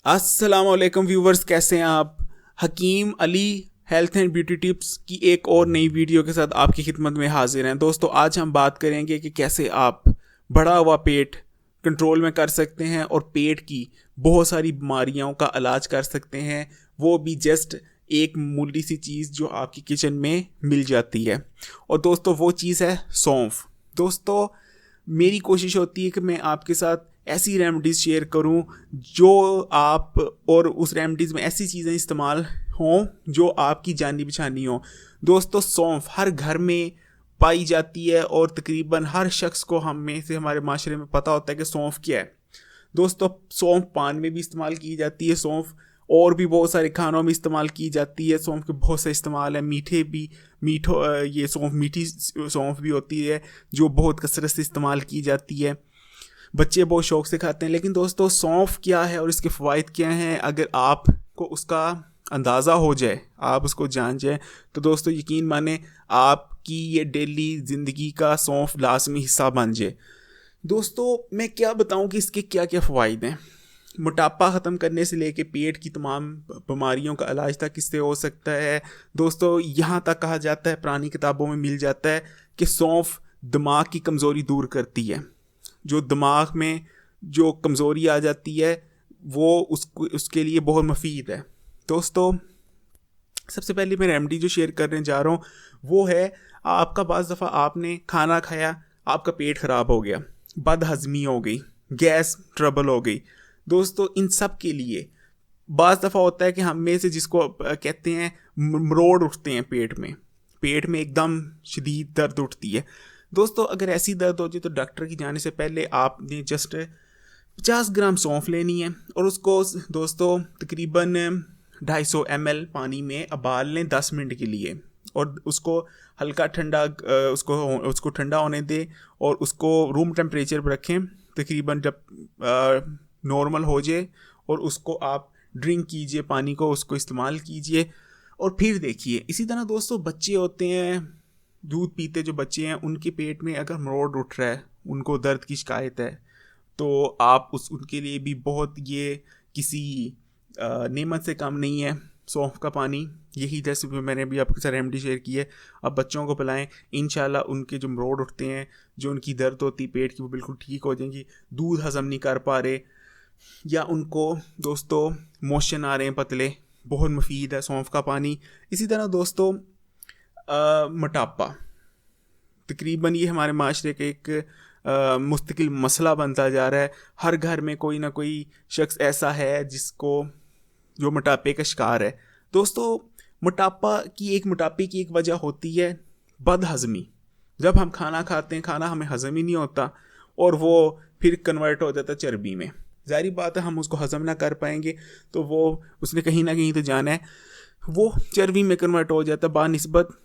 अस्सलाम वालेकुम व्यूवर्स, कैसे हैं आप। Hakeem Ali health and beauty tips की एक और नई वीडियो के साथ आपकी खिदमत में हाजिर हैं। दोस्तों, आज हम बात करेंगे कि कैसे आप बढ़ा हुआ पेट कंट्रोल में कर सकते हैं और पेट की बहुत सारी बीमारियों का इलाज कर सकते हैं, वो भी जस्ट एक मूली सी चीज़ जो आपकी किचन में मिल जाती है। और दोस्तों, वो चीज़ है सौंफ। दोस्तों, मेरी कोशिश होती है कि मैं आपके साथ ऐसी रेमेडीज़ शेयर करूं जो आप और उस रेमेडीज़ में ऐसी चीज़ें इस्तेमाल हों जो आपकी जानी पहचानी हो। दोस्तों, सौंफ हर घर में पाई जाती है और तकरीबन हर शख्स को हम में से हमारे माशरे में पता होता है कि सौंफ क्या है। दोस्तों, सौंफ पान में भी इस्तेमाल की जाती है, सौंफ और भी बहुत सारे खानों में इस्तेमाल की जाती है। सौंफ के बहुत से इस्तेमाल है, मीठे भी ये सौंफ मीठी सौंफ भी होती है जो बहुत कसरत से इस्तेमाल की जाती है, बच्चे बहुत शौक से खाते हैं। लेकिन दोस्तों, सौंफ क्या है और इसके फ़वाइद क्या हैं, अगर आपको उसका अंदाज़ा हो जाए, आप उसको जान जाए, तो दोस्तों यकीन माने आपकी ये डेली ज़िंदगी का सौंफ लाजमी हिस्सा बन जाए। दोस्तों, मैं क्या बताऊं कि इसके क्या क्या फ़वाइद हैं। मोटापा ख़त्म करने से लेके पेट की तमाम बीमारियों का इलाज तक इससे हो सकता है। दोस्तों, यहाँ तक कहा जाता है, पुरानी किताबों में मिल जाता है कि सौंफ दिमाग की कमज़ोरी दूर करती है। जो दिमाग में जो कमज़ोरी आ जाती है वो उसके लिए बहुत मुफीद है। दोस्तों, सबसे पहले मैं रेमेडी जो शेयर करने जा रहा हूँ वो है, आपका बाज़ दफ़ा आपने खाना खाया, आपका पेट ख़राब हो गया, बदहज़मी हो गई, गैस ट्रबल हो गई। दोस्तों, इन सब के लिए बाज़ दफ़ा होता है कि हम में से जिसको कहते हैं मरोड़ उठते हैं पेट में एकदम शदीद दर्द उठती है। दोस्तों, अगर ऐसी दर्द हो जाए तो डॉक्टर की जाने से पहले आपने जस्ट 50 ग्राम सौंफ लेनी है और उसको दोस्तों तकरीबन 250 ml पानी में उबाल लें 10 मिनट के लिए, और उसको हल्का ठंडा उसको ठंडा होने दें और उसको रूम टेम्परेचर पर रखें तकरीबन जब नॉर्मल हो जाए, और उसको आप ड्रिंक कीजिए, पानी को उसको इस्तेमाल कीजिए और फिर देखिए। इसी तरह दोस्तों, बच्चे होते हैं, दूध पीते जो बच्चे हैं, उनके पेट में अगर मरोड़ उठ रहा है, उनको दर्द की शिकायत है, तो आप उनके लिए भी बहुत ये किसी नेमत से कम नहीं है सौंफ का पानी। यही जैसे मैंने भी आपके साथ रेमेडी शेयर की है, अब बच्चों को पिलाएं, इंशाल्लाह उनके जो मरोड़ उठते हैं, जो उनकी दर्द होती है पेट की, वो बिल्कुल ठीक हो जाएंगी। दूध हज़म नहीं कर पा रहे या उनको दोस्तों मोशन आ रहे हैं पतले, बहुत मुफीद है सौंफ का पानी। इसी तरह दोस्तों, मोटापा तकरीबन ये हमारे माशरे के एक मुस्तकिल मसला बनता जा रहा है। हर घर में कोई ना कोई शख्स ऐसा है जिसको जो मोटापे का शिकार है। दोस्तों, मोटापे की एक वजह होती है बदहज़मी। जब हम खाना खाते हैं, खाना हमें हज़म ही नहीं होता और वो फिर कन्वर्ट हो जाता है चर्बी में। ज़ाहिर बात है, हम उसको हज़म ना कर पाएंगे तो वो उसने कहीं ना कहीं तो जाना है, वो चर्बी में कन्वर्ट हो जाता है बानिस्बत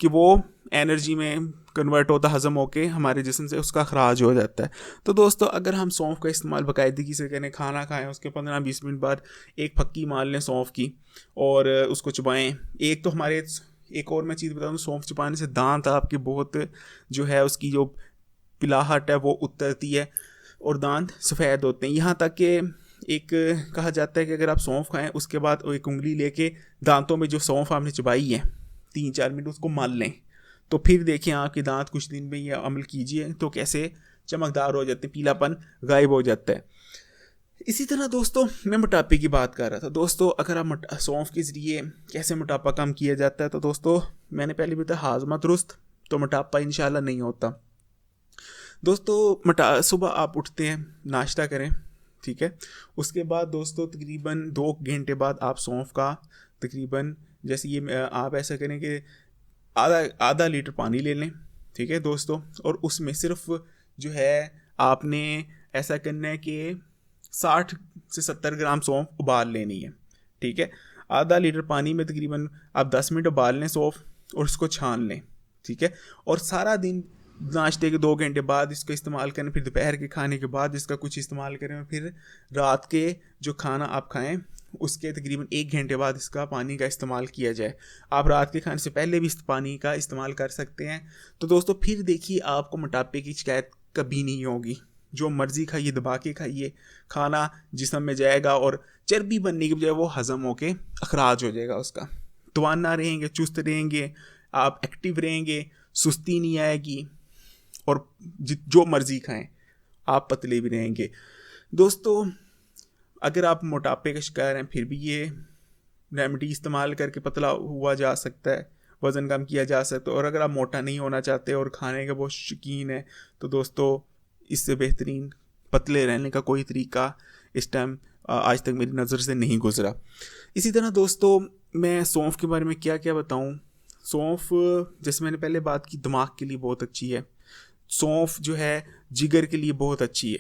कि वो एनर्जी में कन्वर्ट होता, हज़म होके हमारे जिस्म से उसका अखराज हो जाता है। तो दोस्तों, अगर हम सौंफ का इस्तेमाल बाकायदगी से करें, खाना खाएं, उसके 15-20 मिनट बाद एक फक्की मार लें सौंफ की और उसको चबाएं। एक और मैं चीज़ बता दूँ, सौंफ चबाने से दांत आपके बहुत जो है उसकी जो पिलाहट है वो उतरती है और दांत सफ़ेद होते हैं। यहाँ तक कि एक कहा जाता है कि अगर आप सौंफ खाएं, उसके बाद एक उंगली लेके दांतों में जो सौंफ आपने चबाई है 3-4 मिनट उसको मल लें, तो फिर देखें आपके दांत कुछ दिन में, ये अमल कीजिए तो कैसे चमकदार हो जाते हैं, पीलापन गायब हो जाता है। इसी तरह दोस्तों, मैं मोटापे की बात कर रहा था। दोस्तों, अगर आप सौंफ के ज़रिए कैसे मोटापा कम किया जाता है, तो दोस्तों मैंने पहले भी बताया, हाजमा दुरुस्त तो मोटापा इंशाल्लाह नहीं होता। दोस्तों, सुबह आप उठते हैं, नाश्ता करें, ठीक है, उसके बाद दोस्तों तकरीबन 2 घंटे बाद आप सौंफ का तकरीबन, जैसे ये आप ऐसा करें कि आधा लीटर पानी ले लें, ठीक है दोस्तों, और उसमें सिर्फ जो है आपने ऐसा करना है कि 60 से 70 ग्राम सौंफ उबाल लेनी है, ठीक है। आधा लीटर पानी में तकरीबन आप 10 मिनट उबाल लें सौंफ और उसको छान लें, ठीक है। और सारा दिन नाश्ते के 2 घंटे बाद इसका इस्तेमाल करें, फिर दोपहर के खाने के बाद इसका कुछ इस्तेमाल करें, फिर रात के जो खाना आप खाएं उसके तकरीबन 1 घंटे बाद इसका पानी का इस्तेमाल किया जाए। आप रात के खाने से पहले भी इस पानी का इस्तेमाल कर सकते हैं। तो दोस्तों, फिर देखिए आपको मोटापे की शिकायत कभी नहीं होगी। जो मर्ज़ी खाइए, दबा के खाइए, खाना जिस्म में जाएगा और चर्बी बनने की बजाय वो हज़म होके अखराज हो जाएगा उसका। तवाना रहेंगे, चुस्त रहेंगे, आप एक्टिव रहेंगे, सुस्ती नहीं आएगी और जो मर्ज़ी खाएं, आप पतले भी रहेंगे। दोस्तों, अगर आप मोटापे का शिकार हैं फिर भी ये रेमेडी इस्तेमाल करके पतला हुआ जा सकता है, वज़न कम किया जा सकता है। और अगर आप मोटा नहीं होना चाहते और खाने का बहुत शौकीन है तो दोस्तों, इससे बेहतरीन पतले रहने का कोई तरीका इस टाइम आज तक मेरी नज़र से नहीं गुजरा। इसी तरह दोस्तों, मैं सौंफ के बारे में क्या क्या बताऊं। सौंफ, जैसे मैंने पहले बात की, दिमाग के लिए बहुत अच्छी है। सौंफ जो है जिगर के लिए बहुत अच्छी है।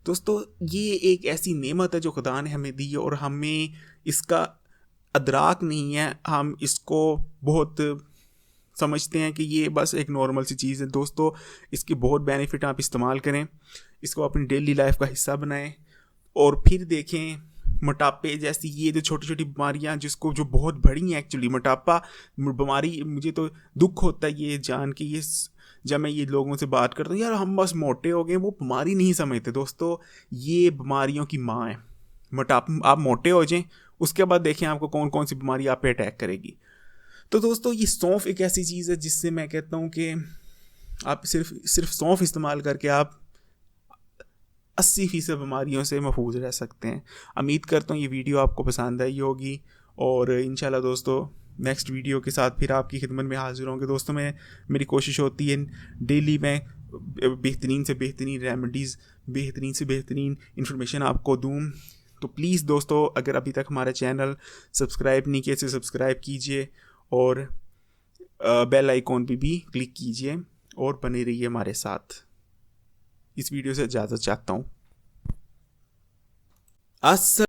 दोस्तों, ये एक ऐसी नेमत है जो खुदा ने हमें दी है और हमें इसका अदराक नहीं है। हम इसको बहुत समझते हैं कि ये बस एक नॉर्मल सी चीज़ है। दोस्तों, इसके बहुत बेनिफिट, आप इस्तेमाल करें, इसको अपनी डेली लाइफ का हिस्सा बनाएं और फिर देखें मोटापे जैसी ये जो छोटी छोटी बीमारियां जिसको जो बहुत बड़ी हैं एक्चुअली, मोटापा बीमारी, मुझे तो दुख होता है ये जान के, ये जब मैं ये लोगों से बात करता हूँ, यार हम बस मोटे हो गए, वो बीमारी नहीं समझते। दोस्तों, ये बीमारियों की माँ है मोटापा। आप मोटे हो जाएं, उसके बाद देखें आपको कौन कौन सी बीमारी आप पे अटैक करेगी। तो दोस्तों, ये सौंफ एक ऐसी चीज़ है जिससे मैं कहता हूँ कि आप सिर्फ सौंफ इस्तेमाल करके आप 80% बीमारियों से महफूज रह सकते हैं। उम्मीद करता हूँ ये वीडियो आपको पसंद आई होगी और इंशाल्लाह दोस्तों नेक्स्ट वीडियो के साथ फिर आपकी खिदमत में हाजिर होंगे। दोस्तों, मेरी कोशिश होती है डेली मैं बेहतरीन से बेहतरीन रेमेडीज़, बेहतरीन से बेहतरीन इन्फॉर्मेशन आपको दूँ। तो प्लीज़ दोस्तों, अगर अभी तक हमारा चैनल सब्सक्राइब नहीं किया तो सब्सक्राइब कीजिए और बेल आइकॉन पे भी क्लिक कीजिए और बने रहिए हमारे साथ। इस वीडियो से इजाज़त चाहता हूँ।